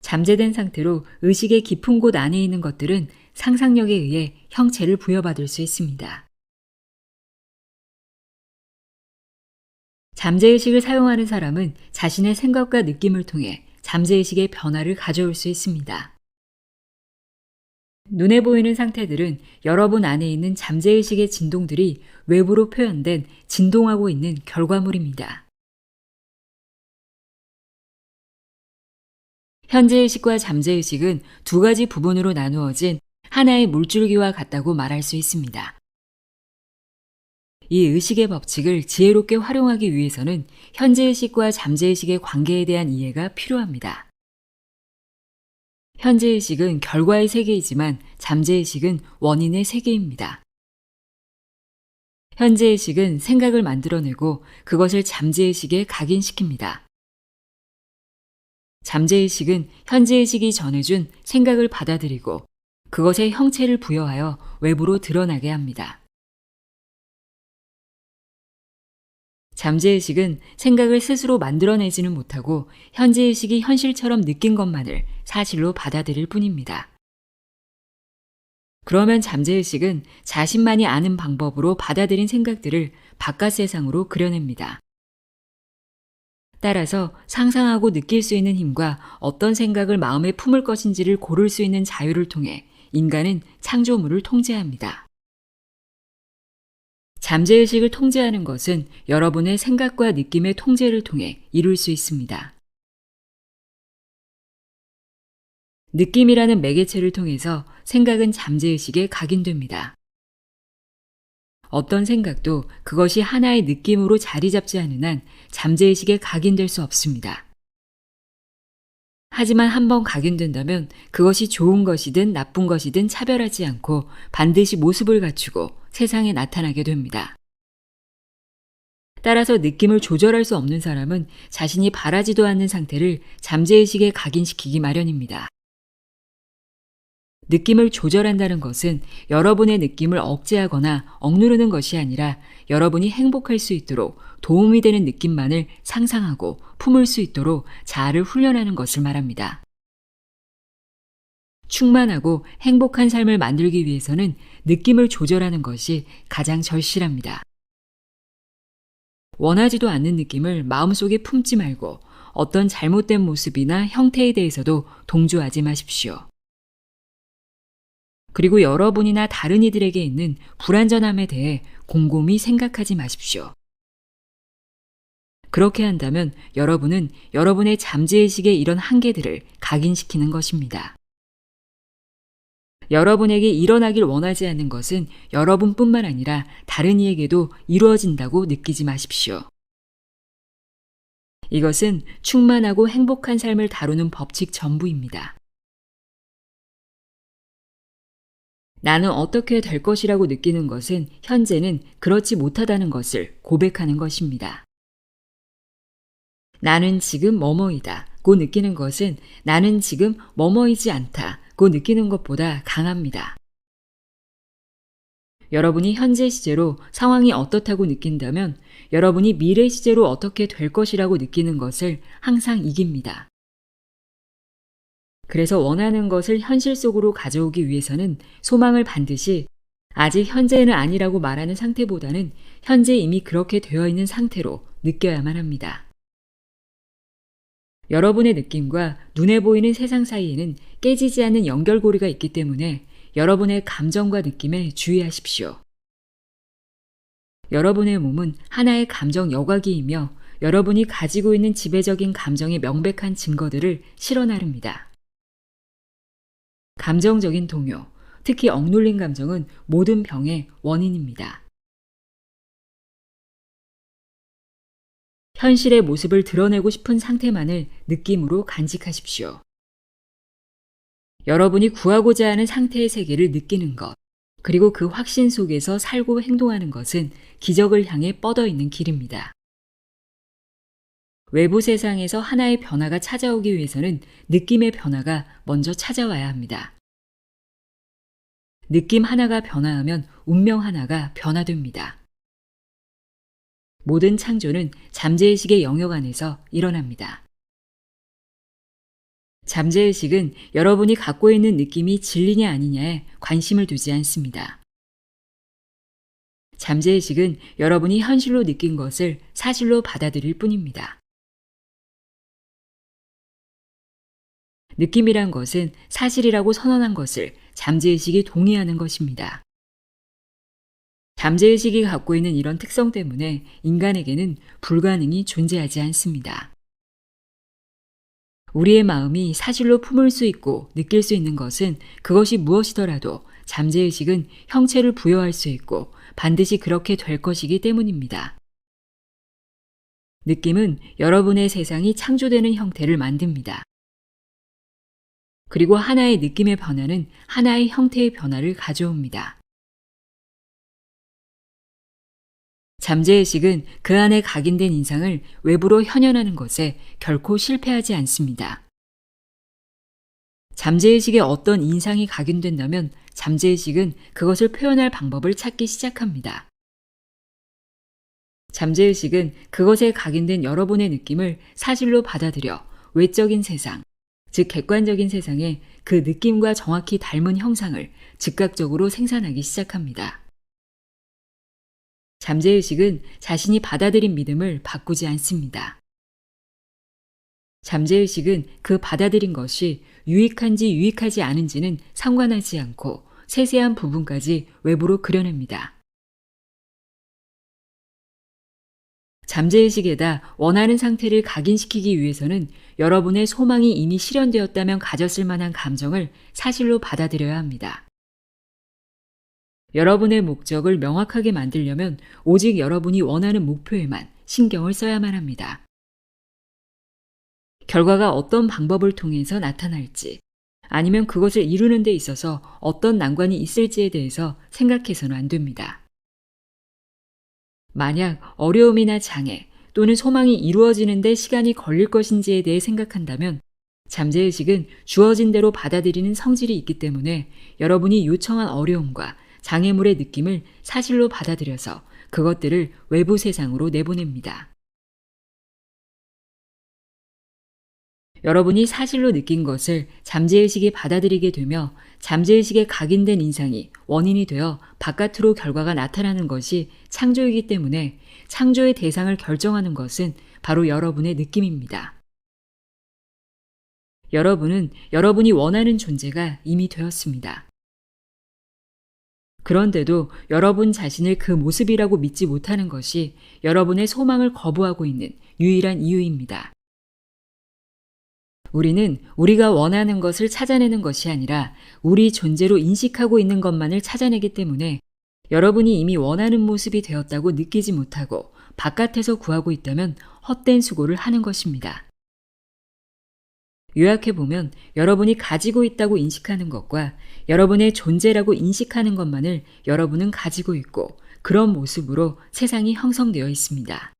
[SPEAKER 1] 잠재된 상태로 의식의 깊은 곳 안에 있는 것들은 상상력에 의해 형체를 부여받을 수 있습니다. 잠재의식을 사용하는 사람은 자신의 생각과 느낌을 통해 잠재의식의 변화를 가져올 수 있습니다. 눈에 보이는 상태들은 여러분 안에 있는 잠재의식의 진동들이 외부로 표현된 진동하고 있는 결과물입니다. 현재의식과 잠재의식은 두 가지 부분으로 나누어진 하나의 물줄기와 같다고 말할 수 있습니다. 이 의식의 법칙을 지혜롭게 활용하기 위해서는 현재의식과 잠재의식의 관계에 대한 이해가 필요합니다. 현재의식은 결과의 세계이지만 잠재의식은 원인의 세계입니다. 현재의식은 생각을 만들어내고 그것을 잠재의식에 각인시킵니다. 잠재의식은 현재의식이 전해준 생각을 받아들이고 그것의 형체를 부여하여 외부로 드러나게 합니다. 잠재의식은 생각을 스스로 만들어내지는 못하고 현재의식이 현실처럼 느낀 것만을 사실로 받아들일 뿐입니다. 그러면 잠재의식은 자신만이 아는 방법으로 받아들인 생각들을 바깥 세상으로 그려냅니다. 따라서 상상하고 느낄 수 있는 힘과 어떤 생각을 마음에 품을 것인지를 고를 수 있는 자유를 통해 인간은 창조물을 통제합니다. 잠재의식을 통제하는 것은 여러분의 생각과 느낌의 통제를 통해 이룰 수 있습니다. 느낌이라는 매개체를 통해서 생각은 잠재의식에 각인됩니다. 어떤 생각도 그것이 하나의 느낌으로 자리 잡지 않는 한 잠재의식에 각인될 수 없습니다. 하지만 한번 각인된다면 그것이 좋은 것이든 나쁜 것이든 차별하지 않고 반드시 모습을 갖추고 세상에 나타나게 됩니다. 따라서 느낌을 조절할 수 없는 사람은 자신이 바라지도 않는 상태를 잠재의식에 각인시키기 마련입니다. 느낌을 조절한다는 것은 여러분의 느낌을 억제하거나 억누르는 것이 아니라 여러분이 행복할 수 있도록 도움이 되는 느낌만을 상상하고 품을 수 있도록 자아를 훈련하는 것을 말합니다. 충만하고 행복한 삶을 만들기 위해서는 느낌을 조절하는 것이 가장 절실합니다. 원하지도 않는 느낌을 마음속에 품지 말고 어떤 잘못된 모습이나 형태에 대해서도 동조하지 마십시오. 그리고 여러분이나 다른 이들에게 있는 불완전함에 대해 곰곰이 생각하지 마십시오. 그렇게 한다면 여러분은 여러분의 잠재의식의 이런 한계들을 각인시키는 것입니다. 여러분에게 일어나길 원하지 않는 것은 여러분뿐만 아니라 다른 이에게도 이루어진다고 느끼지 마십시오. 이것은 충만하고 행복한 삶을 다루는 법칙 전부입니다. 나는 어떻게 될 것이라고 느끼는 것은 현재는 그렇지 못하다는 것을 고백하는 것입니다. 나는 지금 뭐뭐이다고 느끼는 것은 나는 지금 뭐뭐이지 않다고 느끼는 것보다 강합니다. 여러분이 현재 시제로 상황이 어떻다고 느낀다면 여러분이 미래 시제로 어떻게 될 것이라고 느끼는 것을 항상 이깁니다. 그래서 원하는 것을 현실 속으로 가져오기 위해서는 소망을 반드시 아직 현재는 아니라고 말하는 상태보다는 현재 이미 그렇게 되어 있는 상태로 느껴야만 합니다. 여러분의 느낌과 눈에 보이는 세상 사이에는 깨지지 않는 연결고리가 있기 때문에 여러분의 감정과 느낌에 주의하십시오. 여러분의 몸은 하나의 감정 여과기이며 여러분이 가지고 있는 지배적인 감정의 명백한 증거들을 실어 나릅니다. 감정적인 동요, 특히 억눌린 감정은 모든 병의 원인입니다. 현실의 모습을 드러내고 싶은 상태만을 느낌으로 간직하십시오. 여러분이 구하고자 하는 상태의 세계를 느끼는 것, 그리고 그 확신 속에서 살고 행동하는 것은 기적을 향해 뻗어 있는 길입니다. 외부 세상에서 하나의 변화가 찾아오기 위해서는 느낌의 변화가 먼저 찾아와야 합니다. 느낌 하나가 변화하면 운명 하나가 변화됩니다. 모든 창조는 잠재의식의 영역 안에서 일어납니다. 잠재의식은 여러분이 갖고 있는 느낌이 진리냐 아니냐에 관심을 두지 않습니다. 잠재의식은 여러분이 현실로 느낀 것을 사실로 받아들일 뿐입니다. 느낌이란 것은 사실이라고 선언한 것을 잠재의식이 동의하는 것입니다. 잠재의식이 갖고 있는 이런 특성 때문에 인간에게는 불가능이 존재하지 않습니다. 우리의 마음이 사실로 품을 수 있고 느낄 수 있는 것은 그것이 무엇이더라도 잠재의식은 형체를 부여할 수 있고 반드시 그렇게 될 것이기 때문입니다. 느낌은 여러분의 세상이 창조되는 형태를 만듭니다. 그리고 하나의 느낌의 변화는 하나의 형태의 변화를 가져옵니다. 잠재의식은 그 안에 각인된 인상을 외부로 현현하는 것에 결코 실패하지 않습니다. 잠재의식에 어떤 인상이 각인된다면 잠재의식은 그것을 표현할 방법을 찾기 시작합니다. 잠재의식은 그것에 각인된 여러분의 느낌을 사실로 받아들여 외적인 세상, 즉 객관적인 세상에 그 느낌과 정확히 닮은 형상을 즉각적으로 생산하기 시작합니다. 잠재의식은 자신이 받아들인 믿음을 바꾸지 않습니다. 잠재의식은 그 받아들인 것이 유익한지 유익하지 않은지는 상관하지 않고 세세한 부분까지 외부로 그려냅니다. 잠재의식에다 원하는 상태를 각인시키기 위해서는 여러분의 소망이 이미 실현되었다면 가졌을 만한 감정을 사실로 받아들여야 합니다. 여러분의 목적을 명확하게 만들려면 오직 여러분이 원하는 목표에만 신경을 써야만 합니다. 결과가 어떤 방법을 통해서 나타날지, 아니면 그것을 이루는 데 있어서 어떤 난관이 있을지에 대해서 생각해서는 안 됩니다. 만약 어려움이나 장애 또는 소망이 이루어지는데 시간이 걸릴 것인지에 대해 생각한다면 잠재의식은 주어진 대로 받아들이는 성질이 있기 때문에 여러분이 요청한 어려움과 장애물의 느낌을 사실로 받아들여서 그것들을 외부 세상으로 내보냅니다. 여러분이 사실로 느낀 것을 잠재의식이 받아들이게 되며 잠재의식에 각인된 인상이 원인이 되어 바깥으로 결과가 나타나는 것이 창조이기 때문에 창조의 대상을 결정하는 것은 바로 여러분의 느낌입니다. 여러분은 여러분이 원하는 존재가 이미 되었습니다. 그런데도 여러분 자신을 그 모습이라고 믿지 못하는 것이 여러분의 소망을 거부하고 있는 유일한 이유입니다. 우리는 우리가 원하는 것을 찾아내는 것이 아니라 우리 존재로 인식하고 있는 것만을 찾아내기 때문에 여러분이 이미 원하는 모습이 되었다고 느끼지 못하고 바깥에서 구하고 있다면 헛된 수고를 하는 것입니다. 요약해보면 여러분이 가지고 있다고 인식하는 것과 여러분의 존재라고 인식하는 것만을 여러분은 가지고 있고 그런 모습으로 세상이 형성되어 있습니다.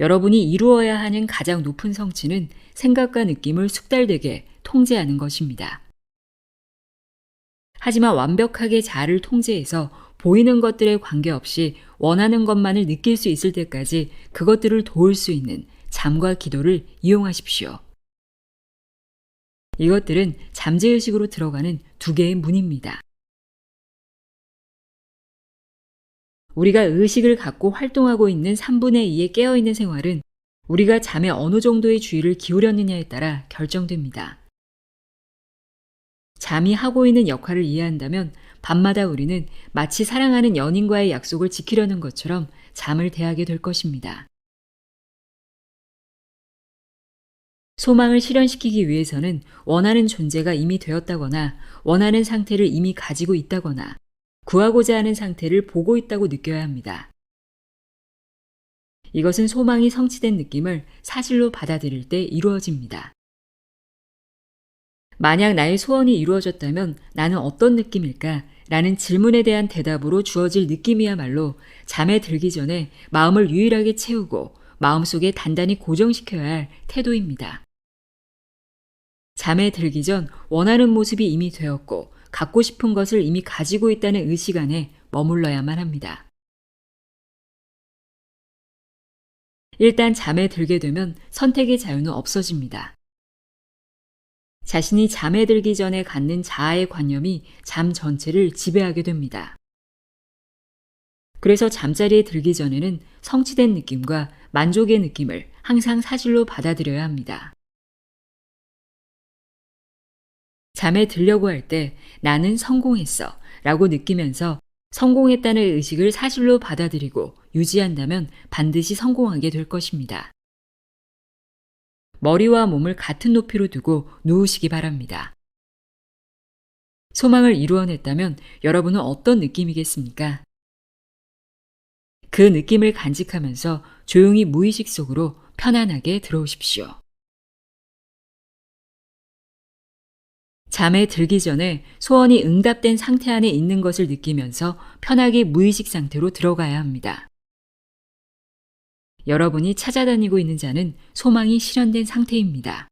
[SPEAKER 1] 여러분이 이루어야 하는 가장 높은 성취는 생각과 느낌을 숙달되게 통제하는 것입니다. 하지만 완벽하게 자아를 통제해서 보이는 것들에 관계없이 원하는 것만을 느낄 수 있을 때까지 그것들을 도울 수 있는 잠과 기도를 이용하십시오. 이것들은 잠재의식으로 들어가는 두 개의 문입니다. 우리가 의식을 갖고 활동하고 있는 3분의 2의 깨어있는 생활은 우리가 잠에 어느 정도의 주의를 기울였느냐에 따라 결정됩니다. 잠이 하고 있는 역할을 이해한다면 밤마다 우리는 마치 사랑하는 연인과의 약속을 지키려는 것처럼 잠을 대하게 될 것입니다. 소망을 실현시키기 위해서는 원하는 존재가 이미 되었다거나 원하는 상태를 이미 가지고 있다거나 구하고자 하는 상태를 보고 있다고 느껴야 합니다. 이것은 소망이 성취된 느낌을 사실로 받아들일 때 이루어집니다. 만약 나의 소원이 이루어졌다면 나는 어떤 느낌일까? 라는 질문에 대한 대답으로 주어질 느낌이야말로 잠에 들기 전에 마음을 유일하게 채우고 마음속에 단단히 고정시켜야 할 태도입니다. 잠에 들기 전 원하는 모습이 이미 되었고 갖고 싶은 것을 이미 가지고 있다는 의식 안에 머물러야만 합니다. 일단 잠에 들게 되면 선택의 자유는 없어집니다. 자신이 잠에 들기 전에 갖는 자아의 관념이 잠 전체를 지배하게 됩니다. 그래서 잠자리에 들기 전에는 성취된 느낌과 만족의 느낌을 항상 사실로 받아들여야 합니다. 잠에 들려고 할 때 나는 성공했어 라고 느끼면서 성공했다는 의식을 사실로 받아들이고 유지한다면 반드시 성공하게 될 것입니다. 머리와 몸을 같은 높이로 두고 누우시기 바랍니다. 소망을 이루어냈다면 여러분은 어떤 느낌이겠습니까? 그 느낌을 간직하면서 조용히 무의식 속으로 편안하게 들어오십시오. 잠에 들기 전에 소원이 응답된 상태 안에 있는 것을 느끼면서 편하게 무의식 상태로 들어가야 합니다. 여러분이 찾아다니고 있는 자는 소망이 실현된 상태입니다.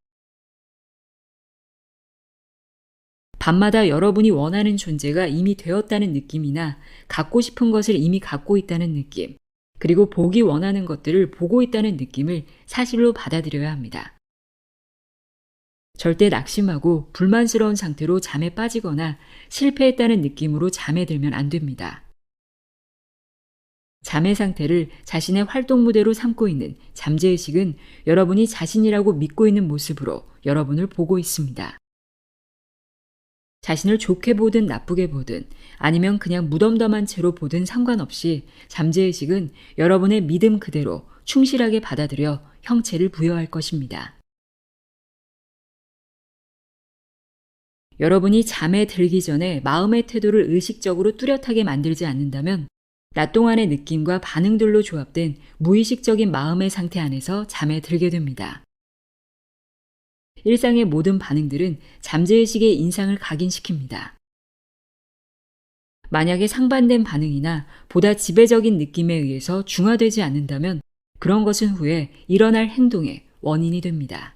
[SPEAKER 1] 밤마다 여러분이 원하는 존재가 이미 되었다는 느낌이나 갖고 싶은 것을 이미 갖고 있다는 느낌, 그리고 보기 원하는 것들을 보고 있다는 느낌을 사실로 받아들여야 합니다. 절대 낙심하고 불만스러운 상태로 잠에 빠지거나 실패했다는 느낌으로 잠에 들면 안 됩니다. 잠의 상태를 자신의 활동 무대로 삼고 있는 잠재의식은 여러분이 자신이라고 믿고 있는 모습으로 여러분을 보고 있습니다. 자신을 좋게 보든 나쁘게 보든 아니면 그냥 무덤덤한 채로 보든 상관없이 잠재의식은 여러분의 믿음 그대로 충실하게 받아들여 형체를 부여할 것입니다. 여러분이 잠에 들기 전에 마음의 태도를 의식적으로 뚜렷하게 만들지 않는다면 낮 동안의 느낌과 반응들로 조합된 무의식적인 마음의 상태 안에서 잠에 들게 됩니다. 일상의 모든 반응들은 잠재의식의 인상을 각인시킵니다. 만약에 상반된 반응이나 보다 지배적인 느낌에 의해서 중화되지 않는다면 그런 것은 후에 일어날 행동의 원인이 됩니다.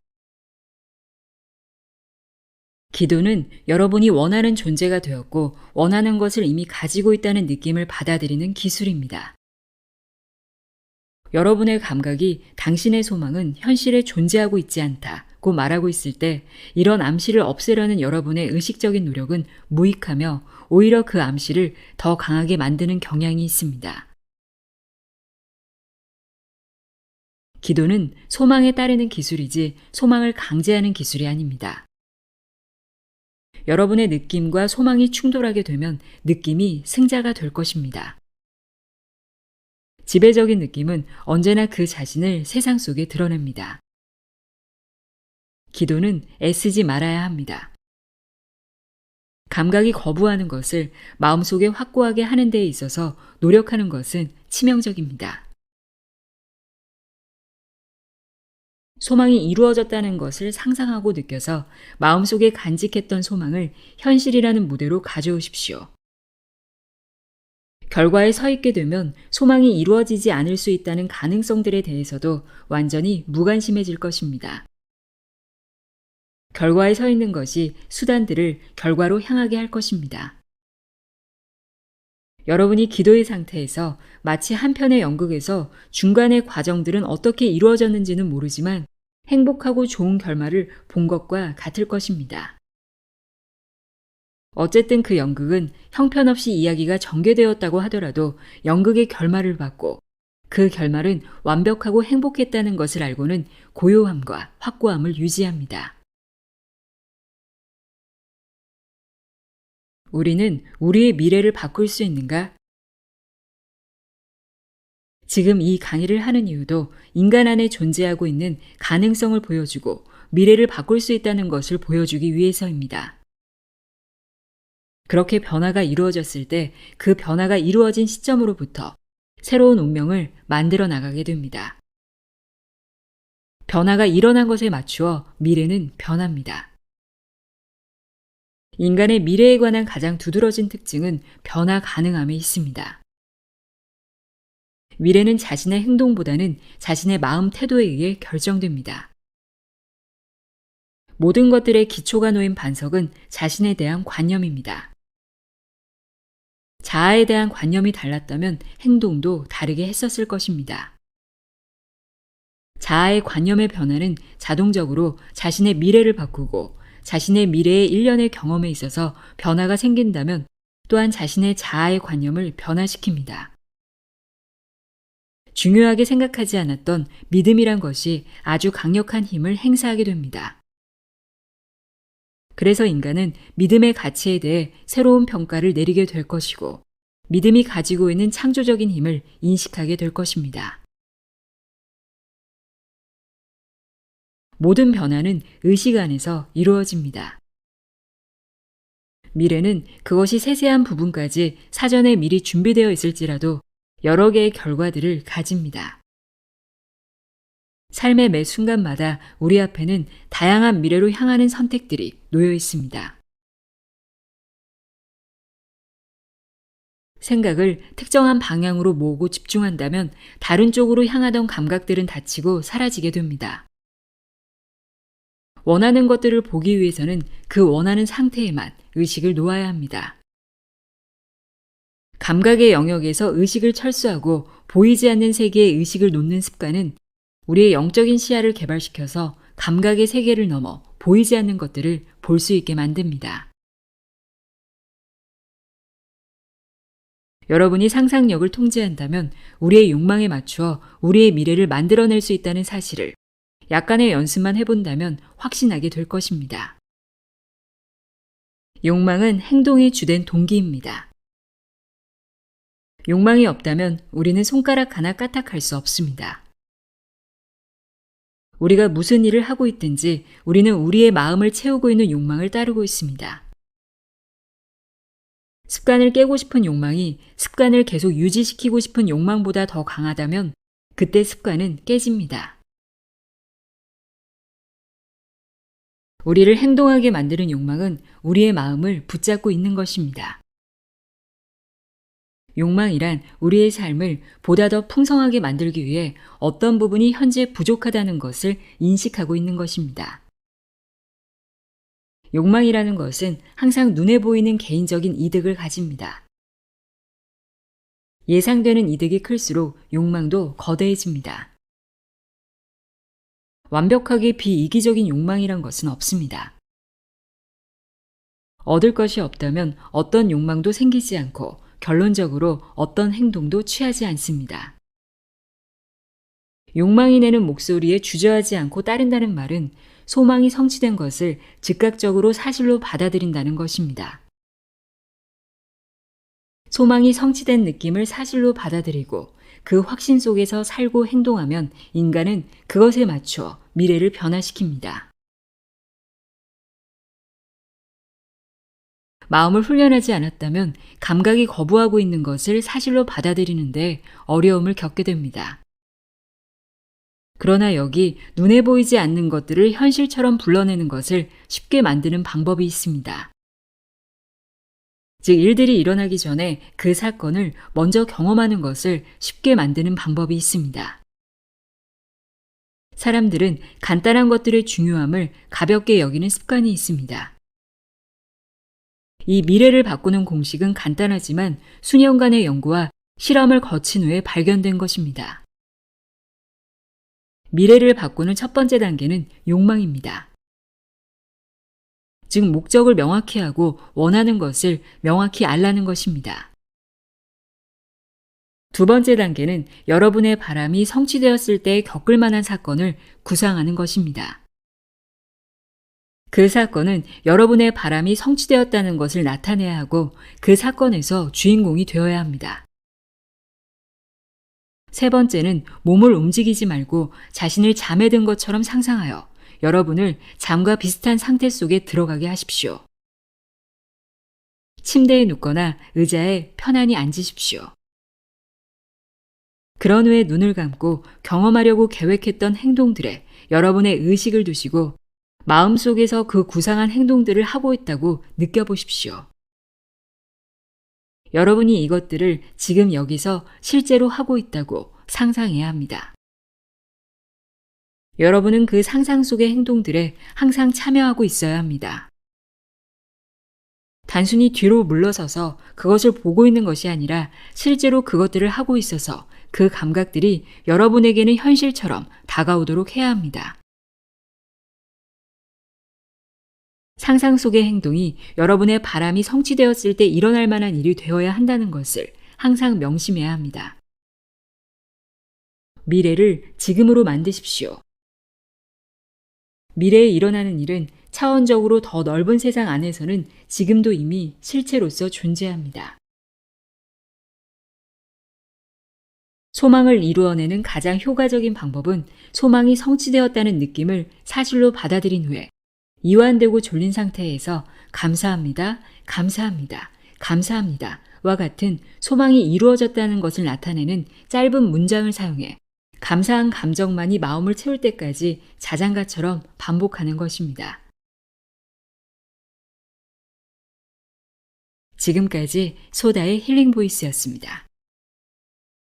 [SPEAKER 1] 기도는 여러분이 원하는 존재가 되었고 원하는 것을 이미 가지고 있다는 느낌을 받아들이는 기술입니다. 여러분의 감각이 당신의 소망은 현실에 존재하고 있지 않다고 말하고 있을 때 이런 암시를 없애려는 여러분의 의식적인 노력은 무익하며 오히려 그 암시를 더 강하게 만드는 경향이 있습니다. 기도는 소망에 따르는 기술이지 소망을 강제하는 기술이 아닙니다. 여러분의 느낌과 소망이 충돌하게 되면 느낌이 승자가 될 것입니다. 지배적인 느낌은 언제나 그 자신을 세상 속에 드러냅니다. 기도는 애쓰지 말아야 합니다. 감각이 거부하는 것을 마음속에 확고하게 하는 데에 있어서 노력하는 것은 치명적입니다. 소망이 이루어졌다는 것을 상상하고 느껴서 마음속에 간직했던 소망을 현실이라는 무대로 가져오십시오. 결과에 서 있게 되면 소망이 이루어지지 않을 수 있다는 가능성들에 대해서도 완전히 무관심해질 것입니다. 결과에 서 있는 것이 수단들을 결과로 향하게 할 것입니다. 여러분이 기도의 상태에서 마치 한 편의 연극에서 중간의 과정들은 어떻게 이루어졌는지는 모르지만 행복하고 좋은 결말을 본 것과 같을 것입니다. 어쨌든 그 연극은 형편없이 이야기가 전개되었다고 하더라도 연극의 결말을 받고 그 결말은 완벽하고 행복했다는 것을 알고는 고요함과 확고함을 유지합니다. 우리는 우리의 미래를 바꿀 수 있는가? 지금 이 강의를 하는 이유도 인간 안에 존재하고 있는 가능성을 보여주고 미래를 바꿀 수 있다는 것을 보여주기 위해서입니다. 그렇게 변화가 이루어졌을 때 그 변화가 이루어진 시점으로부터 새로운 운명을 만들어 나가게 됩니다. 변화가 일어난 것에 맞추어 미래는 변합니다. 인간의 미래에 관한 가장 두드러진 특징은 변화 가능함에 있습니다. 미래는 자신의 행동보다는 자신의 마음 태도에 의해 결정됩니다. 모든 것들의 기초가 놓인 반석은 자신에 대한 관념입니다. 자아에 대한 관념이 달랐다면 행동도 다르게 했었을 것입니다. 자아의 관념의 변화는 자동적으로 자신의 미래를 바꾸고 자신의 미래의 일련의 경험에 있어서 변화가 생긴다면 또한 자신의 자아의 관념을 변화시킵니다. 중요하게 생각하지 않았던 믿음이란 것이 아주 강력한 힘을 행사하게 됩니다. 그래서 인간은 믿음의 가치에 대해 새로운 평가를 내리게 될 것이고 믿음이 가지고 있는 창조적인 힘을 인식하게 될 것입니다. 모든 변화는 의식 안에서 이루어집니다. 미래는 그것이 세세한 부분까지 사전에 미리 준비되어 있을지라도 여러 개의 결과들을 가집니다. 삶의 매 순간마다 우리 앞에는 다양한 미래로 향하는 선택들이 놓여 있습니다. 생각을 특정한 방향으로 모으고 집중한다면 다른 쪽으로 향하던 감각들은 닫히고 사라지게 됩니다. 원하는 것들을 보기 위해서는 그 원하는 상태에만 의식을 놓아야 합니다. 감각의 영역에서 의식을 철수하고 보이지 않는 세계에 의식을 놓는 습관은 우리의 영적인 시야를 개발시켜서 감각의 세계를 넘어 보이지 않는 것들을 볼 수 있게 만듭니다. 여러분이 상상력을 통제한다면 우리의 욕망에 맞추어 우리의 미래를 만들어낼 수 있다는 사실을 약간의 연습만 해본다면 확신하게 될 것입니다. 욕망은 행동의 주된 동기입니다. 욕망이 없다면 우리는 손가락 하나 까딱할 수 없습니다. 우리가 무슨 일을 하고 있든지 우리는 우리의 마음을 채우고 있는 욕망을 따르고 있습니다. 습관을 깨고 싶은 욕망이 습관을 계속 유지시키고 싶은 욕망보다 더 강하다면 그때 습관은 깨집니다. 우리를 행동하게 만드는 욕망은 우리의 마음을 붙잡고 있는 것입니다. 욕망이란 우리의 삶을 보다 더 풍성하게 만들기 위해 어떤 부분이 현재 부족하다는 것을 인식하고 있는 것입니다. 욕망이라는 것은 항상 눈에 보이는 개인적인 이득을 가집니다. 예상되는 이득이 클수록 욕망도 거대해집니다. 완벽하게 비이기적인 욕망이란 것은 없습니다. 얻을 것이 없다면 어떤 욕망도 생기지 않고 결론적으로 어떤 행동도 취하지 않습니다. 욕망이 내는 목소리에 주저하지 않고 따른다는 말은 소망이 성취된 것을 즉각적으로 사실로 받아들인다는 것입니다. 소망이 성취된 느낌을 사실로 받아들이고 그 확신 속에서 살고 행동하면 인간은 그것에 맞춰 미래를 변화시킵니다. 마음을 훈련하지 않았다면 감각이 거부하고 있는 것을 사실로 받아들이는데 어려움을 겪게 됩니다. 그러나 여기 눈에 보이지 않는 것들을 현실처럼 불러내는 것을 쉽게 만드는 방법이 있습니다. 즉, 일들이 일어나기 전에 그 사건을 먼저 경험하는 것을 쉽게 만드는 방법이 있습니다. 사람들은 간단한 것들의 중요함을 가볍게 여기는 습관이 있습니다. 이 미래를 바꾸는 공식은 간단하지만 수년간의 연구와 실험을 거친 후에 발견된 것입니다. 미래를 바꾸는 첫 번째 단계는 욕망입니다. 즉, 목적을 명확히 하고 원하는 것을 명확히 알라는 것입니다. 두 번째 단계는 여러분의 바람이 성취되었을 때 겪을 만한 사건을 구상하는 것입니다. 그 사건은 여러분의 바람이 성취되었다는 것을 나타내야 하고 그 사건에서 주인공이 되어야 합니다. 세 번째는 몸을 움직이지 말고 자신을 잠에 든 것처럼 상상하여 여러분을 잠과 비슷한 상태 속에 들어가게 하십시오. 침대에 눕거나 의자에 편안히 앉으십시오. 그런 후에 눈을 감고 경험하려고 계획했던 행동들에 여러분의 의식을 두시고 마음속에서 그 구상한 행동들을 하고 있다고 느껴보십시오. 여러분이 이것들을 지금 여기서 실제로 하고 있다고 상상해야 합니다. 여러분은 그 상상 속의 행동들에 항상 참여하고 있어야 합니다. 단순히 뒤로 물러서서 그것을 보고 있는 것이 아니라 실제로 그것들을 하고 있어서 그 감각들이 여러분에게는 현실처럼 다가오도록 해야 합니다. 상상 속의 행동이 여러분의 바람이 성취되었을 때 일어날 만한 일이 되어야 한다는 것을 항상 명심해야 합니다. 미래를 지금으로 만드십시오. 미래에 일어나는 일은 차원적으로 더 넓은 세상 안에서는 지금도 이미 실체로서 존재합니다. 소망을 이루어내는 가장 효과적인 방법은 소망이 성취되었다는 느낌을 사실로 받아들인 후에 이완되고 졸린 상태에서 감사합니다, 감사합니다, 감사합니다 와 같은 소망이 이루어졌다는 것을 나타내는 짧은 문장을 사용해 감사한 감정만이 마음을 채울 때까지 자장가처럼 반복하는 것입니다. 지금까지 소다의 힐링 보이스였습니다.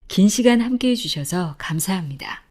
[SPEAKER 1] 긴 시간 함께 해주셔서 감사합니다.